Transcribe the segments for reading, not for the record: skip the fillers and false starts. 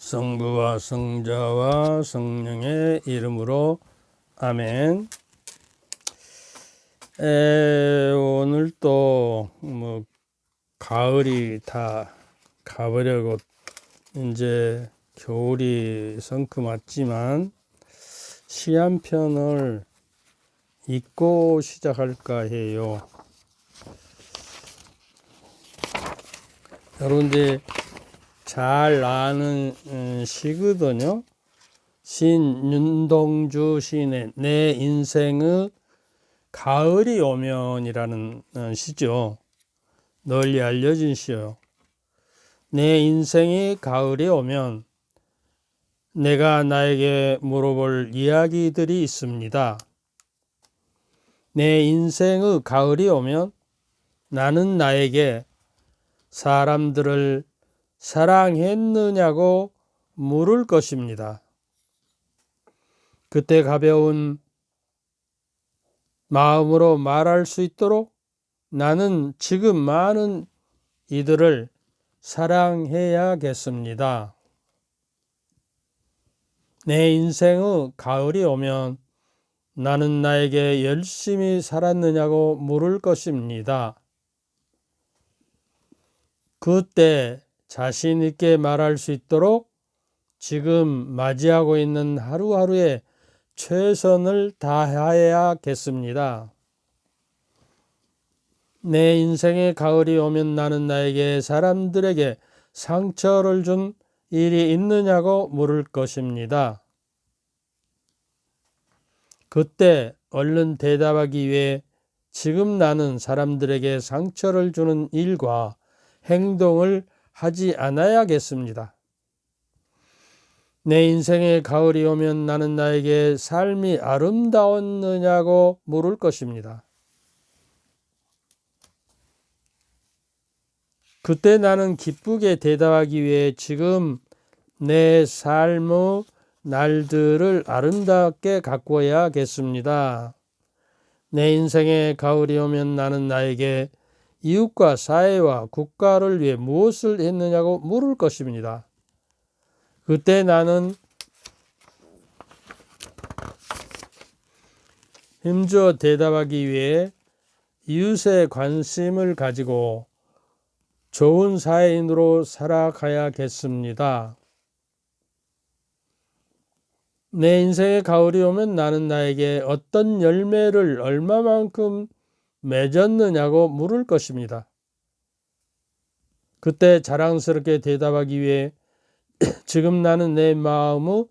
성부와 성자와 성령의 이름으로 아멘. 오늘 또 가을이 다 가버려고 이제 겨울이 성큼왔지만 시 한 편을 읽고 시작할까 해요. 여러분들 잘 아는 시거든요. 신 윤동주 시인의 내 인생의 가을이 오면이라는 시죠. 널리 알려진 시요. 내 인생이 가을이 오면 내가 나에게 물어볼 이야기들이 있습니다. 내 인생의 가을이 오면 나는 나에게 사람들을 사랑했느냐고 물을 것입니다. 그때 가벼운 마음으로 말할 수 있도록 나는 지금 많은 이들을 사랑해야겠습니다. 내 인생의 가을이 오면 나는 나에게 열심히 살았느냐고 물을 것입니다. 그때 자신 있게 말할 수 있도록 지금 맞이하고 있는 하루하루에 최선을 다해야겠습니다. 내 인생의 가을이 오면 나는 나에게 사람들에게 상처를 준 일이 있느냐고 물을 것입니다. 그때 얼른 대답하기 위해 지금 나는 사람들에게 상처를 주는 일과 행동을 하지 않아야겠습니다. 내 인생의 가을이 오면 나는 나에게 삶이 아름다웠느냐고 물을 것입니다. 그때 나는 기쁘게 대답하기 위해 지금 내 삶의 날들을 아름답게 가꿔야겠습니다. 내 인생의 가을이 오면 나는 나에게 이웃과 사회와 국가를 위해 무엇을 했느냐고 물을 것입니다. 그때 나는 힘주어 대답하기 위해 이웃에 관심을 가지고 좋은 사회인으로 살아가야겠습니다. 내 인생의 가을이 오면 나는 나에게 어떤 열매를 얼마만큼 맺었느냐고 물을 것입니다. 그때 자랑스럽게 대답하기 위해 지금 나는 내 마음의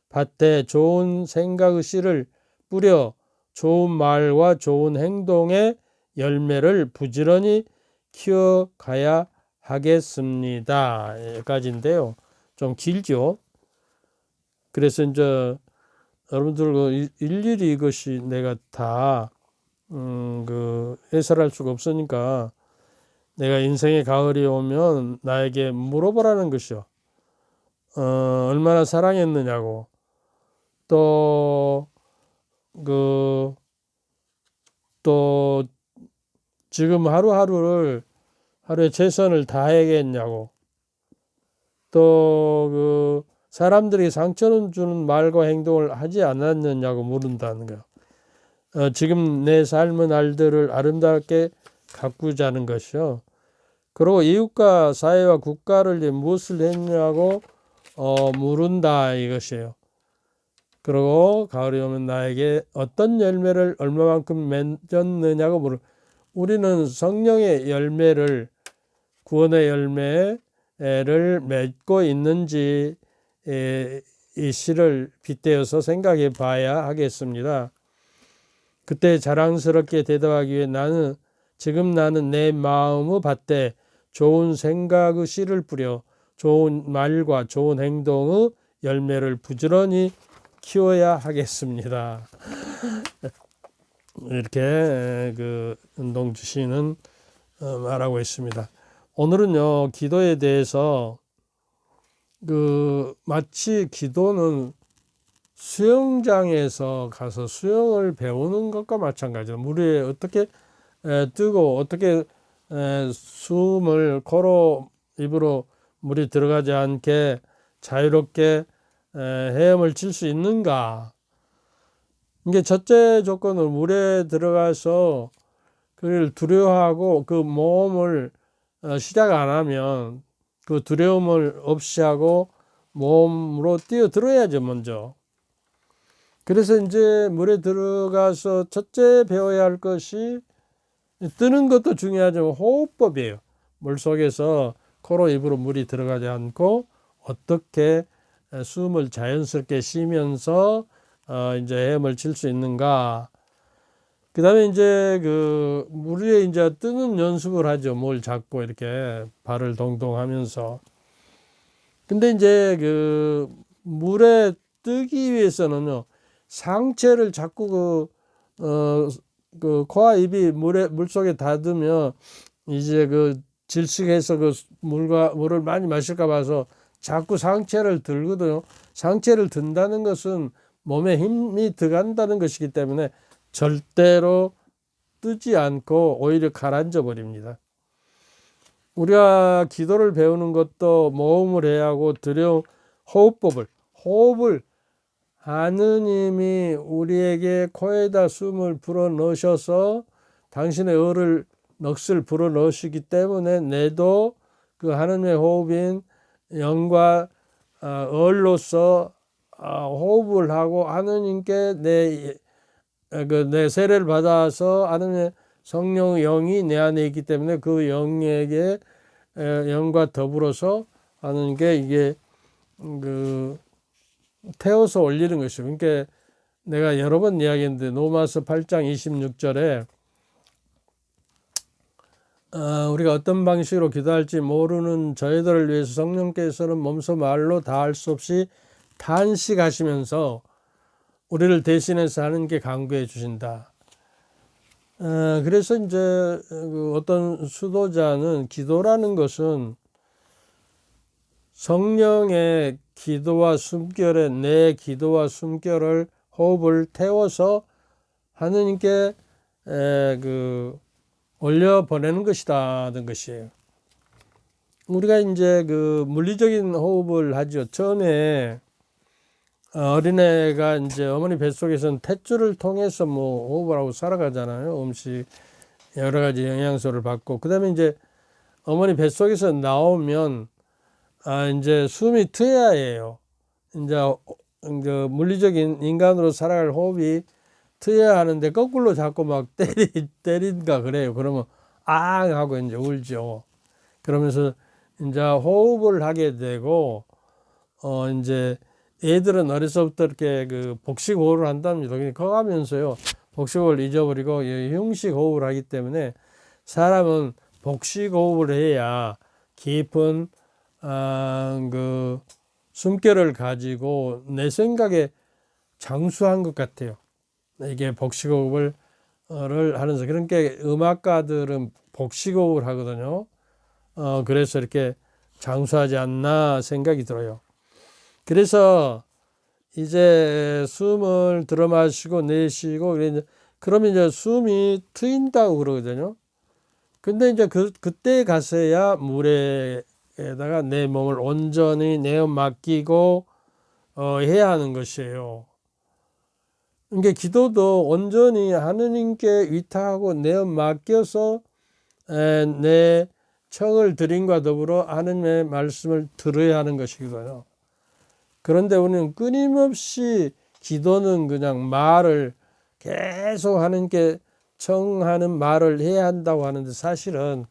밭에 좋은 생각의 씨를 뿌려 좋은 말과 좋은 행동의 열매를 부지런히 키워가야 하겠습니다. 여기까지인데요. 좀 길죠. 그래서 이제 여러분들 일일이 이것이 내가 다 해설할 수가 없으니까 내가 인생의 가을이 오면 나에게 물어보라는 것이요. 얼마나 사랑했느냐고. 또 지금 하루에 최선을 다해야겠냐고. 또 사람들이 상처를 주는 말과 행동을 하지 않았느냐고 물은다는 거예요. 지금 내 삶의 날들을 아름답게 가꾸자는 것이요. 그리고 이웃과 사회와 국가를 위해 무엇을 했냐고 물은다 이것이에요. 그리고 가을이 오면 나에게 어떤 열매를 얼마만큼 맺었느냐고 우리는 성령의 열매를 구원의 열매를 맺고 있는지 이 시를 빗대어서 생각해 봐야 하겠습니다. 그때 자랑스럽게 대답하기 위해 지금 나는 내 마음의 밭에 좋은 생각의 씨를 뿌려 좋은 말과 좋은 행동의 열매를 부지런히 키워야 하겠습니다. 이렇게 윤동주 시인은 말하고 있습니다. 오늘은요, 기도에 대해서 마치 기도는 수영장에서 가서 수영을 배우는 것과 마찬가지로 물에 어떻게 뜨고 어떻게 숨을 코로 입으로 물이 들어가지 않게 자유롭게 헤엄을 칠 수 있는가? 이게 첫째 조건은 물에 들어가서 그를 두려워하고 그 모험을 시작 안 하면 그 두려움을 없이 하고 모험으로 뛰어들어야죠, 먼저. 그래서 이제 물에 들어가서 첫째 배워야 할 것이 뜨는 것도 중요하지만 호흡법이에요. 물 속에서 코로 입으로 물이 들어가지 않고 어떻게 숨을 자연스럽게 쉬면서 이제 헤엄을 칠 수 있는가. 그 다음에 이제 그 물 위에 이제 뜨는 연습을 하죠. 뭘 잡고 이렇게 발을 동동 하면서. 근데 이제 그 물에 뜨기 위해서는요, 상체를 자꾸 그 코와 입이 물 속에 닿으면 이제 그 질식해서 그 물을 많이 마실까 봐서 자꾸 상체를 들거든요. 상체를 든다는 것은 몸에 힘이 들어간다는 것이기 때문에 절대로 뜨지 않고 오히려 가라앉아 버립니다. 우리가 기도를 배우는 것도 모험을 해야 하고 두려움, 호흡을 하느님이 우리에게 코에다 숨을 불어 넣으셔서 당신의 넋을 불어 넣으시기 때문에 내도 그 하느님의 호흡인 영과 얼로서 호흡을 하고 하느님께 내 세례를 받아서 하느님의 성령 영이 내 안에 있기 때문에 그 영에게 영과 더불어서 하는 게 이게 그 태워서 올리는 것이죠. 그러니까 내가 여러 번 이야기했는데 로마서 8장 26절에 우리가 어떤 방식으로 기도할지 모르는 저희들을 위해서 성령께서는 몸소 말로 다 할 수 없이 탄식하시면서 우리를 대신해서 하는 게 강구해 주신다. 그래서 이제 어떤 수도자는 기도라는 것은 성령의 기도와 숨결에 내 기도와 숨결을 호흡을 태워서 하느님께 올려 보내는 것이다는 것이에요. 우리가 이제 그 물리적인 호흡을 하죠. 처음에 어린애가 이제 어머니 뱃속에서는 탯줄을 통해서 뭐 호흡을 하고 살아가잖아요. 음식 여러 가지 영양소를 받고 그다음에 이제 어머니 뱃속에서 나오면 이제 숨이 트여야 해요. 이제 물리적인 인간으로 살아갈 호흡이 트여야 하는데 거꾸로 자꾸 막 때린가 그래요. 그러면 앙 하고 이제 울죠. 그러면서 이제 호흡을 하게 되고 이제 애들은 어려서부터 이렇게 그 복식 호흡을 한답니다. 커가면서요 복식호흡을 잊어버리고 흉식 호흡을 하기 때문에 사람은 복식 호흡을 해야 깊은 그 숨결을 가지고 내 생각에 장수한 것 같아요. 이게 복식호흡을 하면서 그러니까 음악가들은 복식호흡을 하거든요. 그래서 이렇게 장수하지 않나 생각이 들어요. 그래서 이제 숨을 들어 마시고 내쉬고 그러면 이제 숨이 트인다고 그러거든요. 근데 이제 그때 가서야 물에다가 내 몸을 온전히 내어 맡기고 해야 하는 것이에요. 그러니까 기도도 온전히 하느님께 위탁하고 내어 맡겨서 내 청을 드림과 더불어 하느님의 말씀을 들어야 하는 것이거든요. 그런데 우리는 끊임없이 기도는 그냥 말을 계속 하느님께 청하는 말을 해야 한다고 하는데 사실은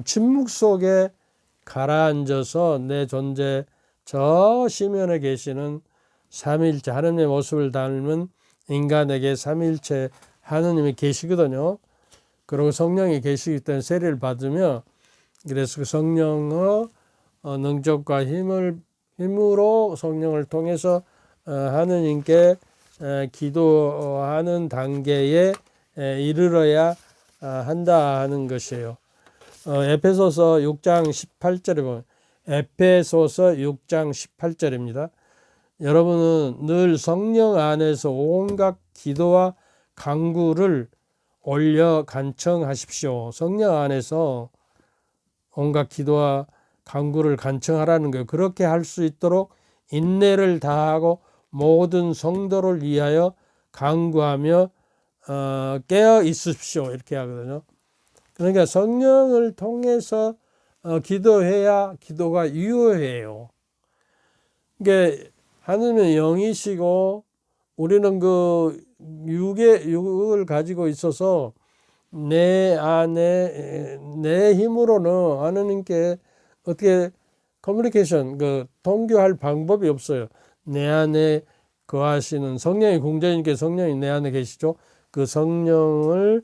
침묵 속에 가라앉아서 내 존재 저 시면에 계시는 삼위일체 하느님의 모습을 닮은 인간에게 삼위일체 하느님이 계시거든요. 그리고 성령이 계시기 때문에 세례를 받으며 그래서 그 성령의 능력과 힘으로 성령을 통해서 하느님께 기도하는 단계에 이르러야 한다 하는 것이에요. 에페소서 6장 18절에 보면 에페소서 6장 18절입니다. 여러분은 늘 성령 안에서 온갖 기도와 간구를 올려 간청하십시오. 성령 안에서 온갖 기도와 간구를 간청하라는 거예요. 그렇게 할 수 있도록 인내를 다하고 모든 성도를 위하여 간구하며 깨어 있으십시오. 이렇게 하거든요. 그러니까 성령을 통해서 기도해야 기도가 유효해요. 그러니까 하느님은 영이시고 우리는 그 육을 가지고 있어서 내 안에 내 힘으로는 하느님께 어떻게 커뮤니케이션 통교할 방법이 없어요. 내 안에 거하시는 성령이 공자님께 성령이 내 안에 계시죠. 그 성령을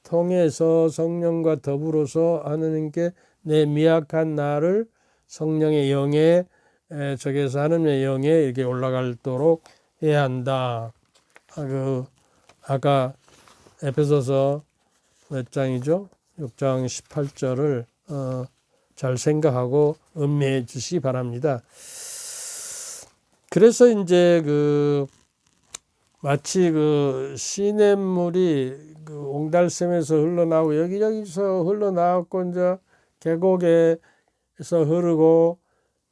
통해서 성령과 더불어서 하느님께 내 미약한 나를 성령의 영에 저기서 하느님의 영에 이렇게 올라가도록 해야 한다. 아까 에베소서 몇 장이죠? 6장 18절을 잘 생각하고 음미해 주시기 바랍니다. 그래서 이제 마치 시냇물이 옹달샘에서 흘러나오고 여기저기서 흘러나왔고 이제 계곡에서 흐르고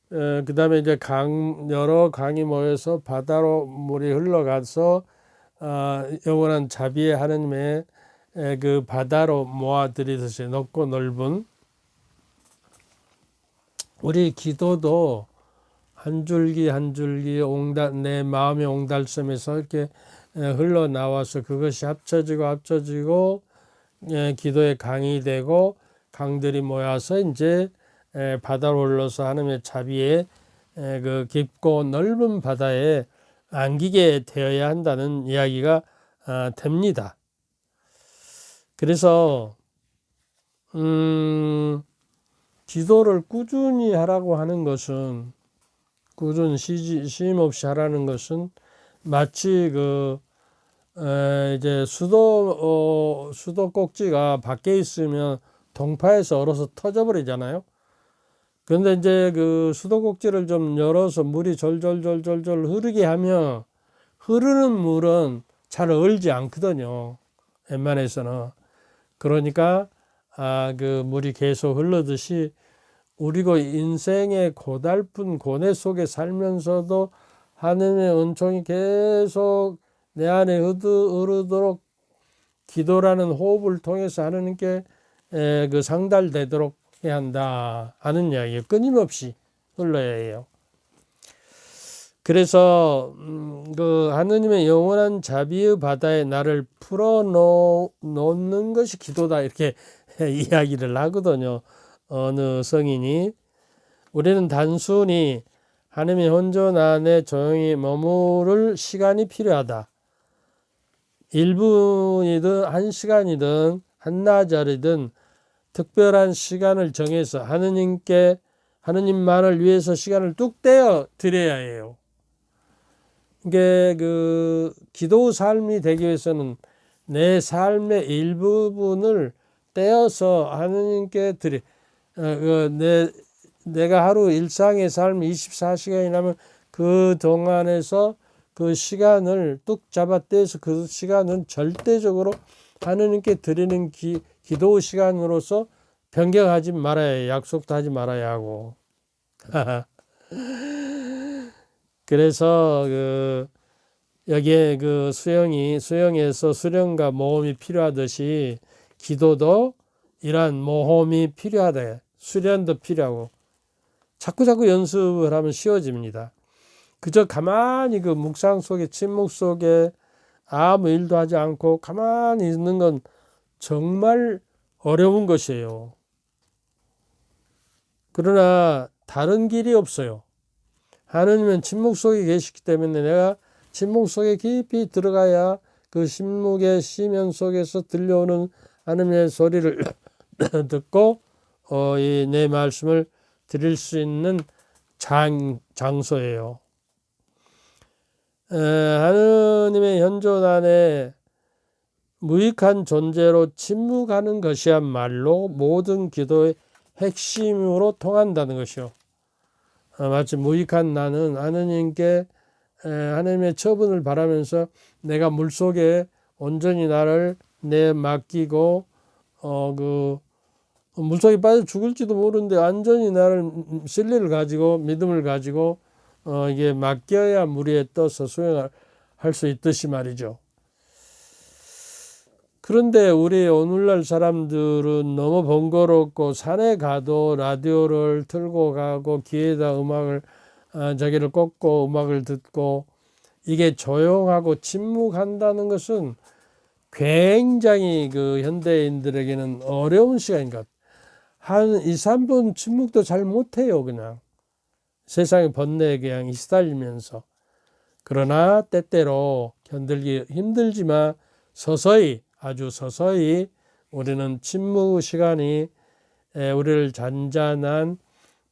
그 다음에 이제 여러 강이 모여서 바다로 물이 흘러가서 영원한 자비의 하느님의 그 바다로 모아들이듯이 높고 넓은 우리 기도도 한 줄기 한 줄기 내 마음의 옹달샘에서 이렇게 흘러나와서 그것이 합쳐지고 기도의 강이 되고 강들이 모여서 이제 바다로 흘러서 하나님의 자비의 그 깊고 넓은 바다에 안기게 되어야 한다는 이야기가 됩니다. 그래서 기도를 꾸준히 하라고 하는 것은 꾸준히 쉼 없이 하라는 것은 마치 이제 수도 꼭지가 밖에 있으면 동파에서 얼어서 터져버리잖아요. 그런데 이제 수도 꼭지를 좀 열어서 물이 졸졸졸졸 흐르게 하면 흐르는 물은 잘 얼지 않거든요. 웬만해서는. 그러니까 물이 계속 흐르듯이 우리가 인생의 고달픈 고뇌 속에 살면서도 하느님의 은총이 계속 내 안에 흐르도록 기도라는 호흡을 통해서 하느님께 상달되도록 해야 한다 하는 이야기예요. 끊임없이 흘러야 해요. 그래서 하느님의 영원한 자비의 바다에 나를 풀어놓는 것이 기도다 이렇게 이야기를 하거든요. 어느 성인이. 우리는 단순히 하느님의 혼전 안에 조용히 머무를 시간이 필요하다. 1분이든 1시간이든 한나절이든 특별한 시간을 정해서 하느님만을 위해서 시간을 뚝 떼어 드려야 해요. 이게 기도 삶이 되기 위해서는 내 삶의 일부분을 떼어서 하느님께 내가 하루 일상의 삶 24시간이라면 그 동안에서 그 시간을 뚝 잡아 떼서 그 시간은 절대적으로 하느님께 드리는 기도 시간으로서 변경하지 말아야 해요. 약속도 하지 말아야 하고. 그래서 여기에 수영에서 수련과 모험이 필요하듯이 기도도 이러한 모험이 필요하다. 수련도 필요하고 자꾸 연습을 하면 쉬워집니다. 그저 가만히 묵상 속에 침묵 속에 아무 일도 하지 않고 가만히 있는 건 정말 어려운 것이에요. 그러나 다른 길이 없어요. 하느님은 침묵 속에 계시기 때문에 내가 침묵 속에 깊이 들어가야 그 침묵의 시면 속에서 들려오는 하느님의 소리를 듣고 내 말씀을 드릴 수 있는 장소예요. 하느님의 현존 안에 무익한 존재로 침묵하는 것이야말로 모든 기도의 핵심으로 통한다는 것이요. 마치 무익한 나는 하느님께 하느님의 처분을 바라면서 내가 물속에 온전히 나를 맡기고 물속에 빠져 죽을지도 모르는데 완전히 나를 신뢰를 가지고 믿음을 가지고 이게 맡겨야 물 위에 떠서 수영할 수 있듯이 말이죠. 그런데 우리 오늘날 사람들은 너무 번거롭고 산에 가도 라디오를 틀고 가고 귀에다 음악을 저기를 꽂고 음악을 듣고 이게 조용하고 침묵한다는 것은 굉장히 그 현대인들에게는 어려운 시간인 것 같아요. 한 2, 3분 침묵도 잘 못해요. 그냥 세상의 번뇌에 그냥 시달리면서. 그러나 때때로 견딜기 힘들지만 서서히 아주 서서히 우리는 침묵 시간이 우리를 잔잔한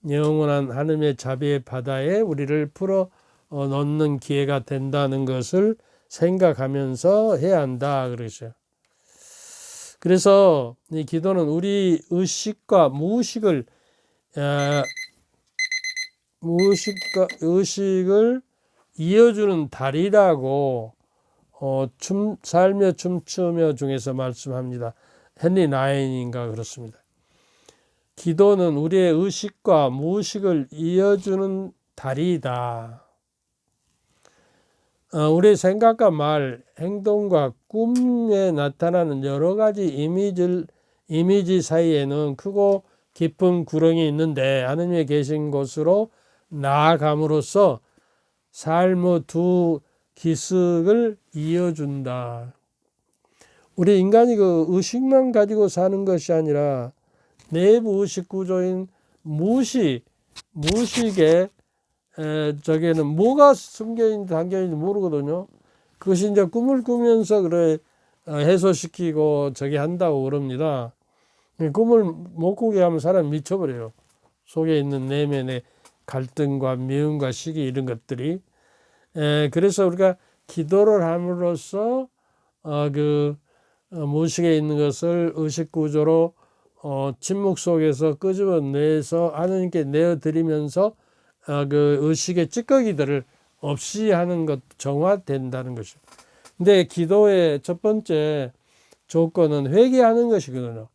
영원한 하나님의 자비의 바다에 우리를 풀어 넣는 기회가 된다는 것을 생각하면서 해야 한다 그러죠. 그래서 이 기도는 우리 의식과 의식을 이어주는 다리라고 살며 춤추며 중에서 말씀합니다. 헨리 나인인가 그렇습니다. 기도는 우리의 의식과 무의식을 이어주는 다리이다. 우리의 생각과 말, 행동과 꿈에 나타나는 여러 가지 이미지 사이에는 크고 깊은 구렁이 있는데 하느님의 계신 곳으로 나아감으로써 삶의 두 기슭을 이어준다. 우리 인간이 그 의식만 가지고 사는 것이 아니라 내부 의식 구조인 무의식에 저기에는 뭐가 숨겨있는지 담겨있는지 모르거든요. 그것이 이제 꿈을 꾸면서 그래 해소시키고 저기 한다고 그럽니다. 꿈을 못 꾸게 하면 사람이 미쳐버려요. 속에 있는 내면의 갈등과 미움과 시기 이런 것들이. 그래서 우리가 기도를 함으로써 무의식에 있는 것을 의식 구조로 침묵 속에서 끄집어내서 하나님께 내어드리면서 그 의식의 찌꺼기들을 없이 하는 것 정화된다는 것이죠. 근데 기도의 첫 번째 조건은 회개하는 것이거든요.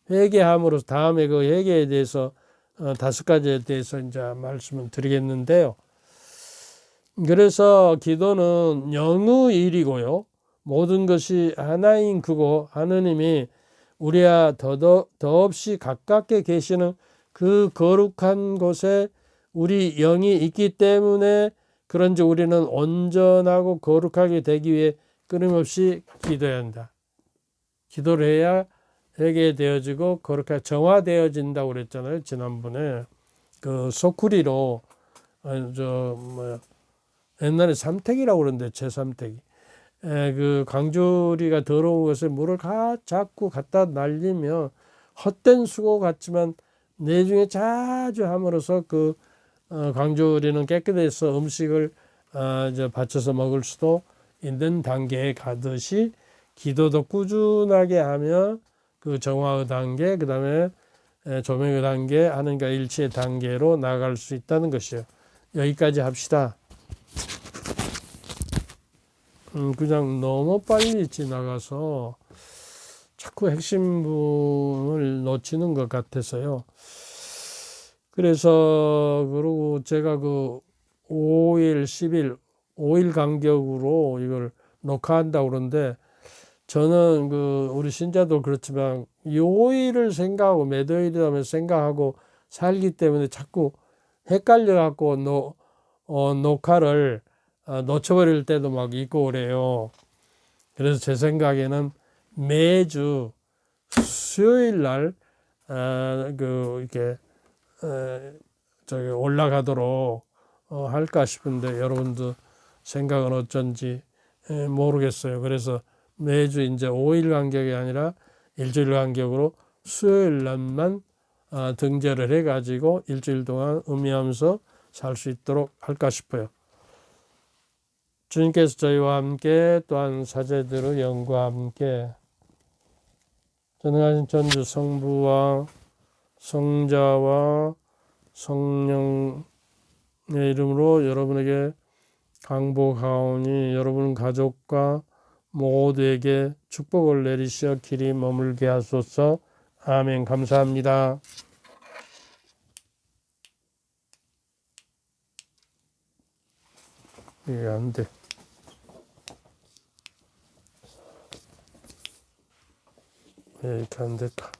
회개함으로써 다음에 그 회개에 대해서 5가지에 대해서 이제 말씀을 드리겠는데요. 그래서 기도는 영의 일이고요. 모든 것이 하나인 그고 하느님이 우리와 더없이 가깝게 계시는 그 거룩한 곳에 우리 영이 있기 때문에 그런지 우리는 온전하고 거룩하게 되기 위해 끊임없이 기도해야 한다. 기도를 해야 회개되어지고 거룩하게 정화되어진다고 그랬잖아요. 지난번에 그 소쿠리로 옛날에 삼택이라고 그러는데 제3택이 그 광주리가 더러운 것에 물을 자꾸 갖다 날리면 헛된 수고 같지만 내중에 자주 함으로써 그 광주리는 깨끗해서 음식을 받쳐서 먹을 수도 있는 단계에 가듯이 기도도 꾸준하게 하며 그 정화의 단계, 그 다음에 조명의 단계, 하나님과 일치의 단계로 나아갈 수 있다는 것이요. 여기까지 합시다. 그냥 너무 빨리 지나가서 자꾸 핵심 부분을 놓치는 것 같아서요. 그래서 그리고 제가 그 5일, 10일, 5일 간격으로 이걸 녹화한다고 그러는데 저는 그 우리 신자도 그렇지만 이 5일을 생각하고 매도일이라면 생각하고 살기 때문에 자꾸 헷갈려 갖고 녹화를 놓쳐버릴 때도 막 있고 그래요. 그래서 제 생각에는 매주 수요일 날 이렇게 저기 올라가도록 할까 싶은데 여러분도 생각은 어쩐지 모르겠어요. 그래서 매주 이제 5일 간격이 아니라 일주일 간격으로 수요일 날만 등재를 해가지고 일주일 동안 의미하면서 살 수 있도록 할까 싶어요. 주님께서 저희와 함께 또한 사제들의 영과 함께 전능하신 전주 성부와 성자와 성령의 이름으로 여러분에게 강복하오니 여러분 가족과 모두에게 축복을 내리시어 길이 머물게 하소서. 아멘. 감사합니다. 이게 안 돼. 왜 이렇게 안 될까?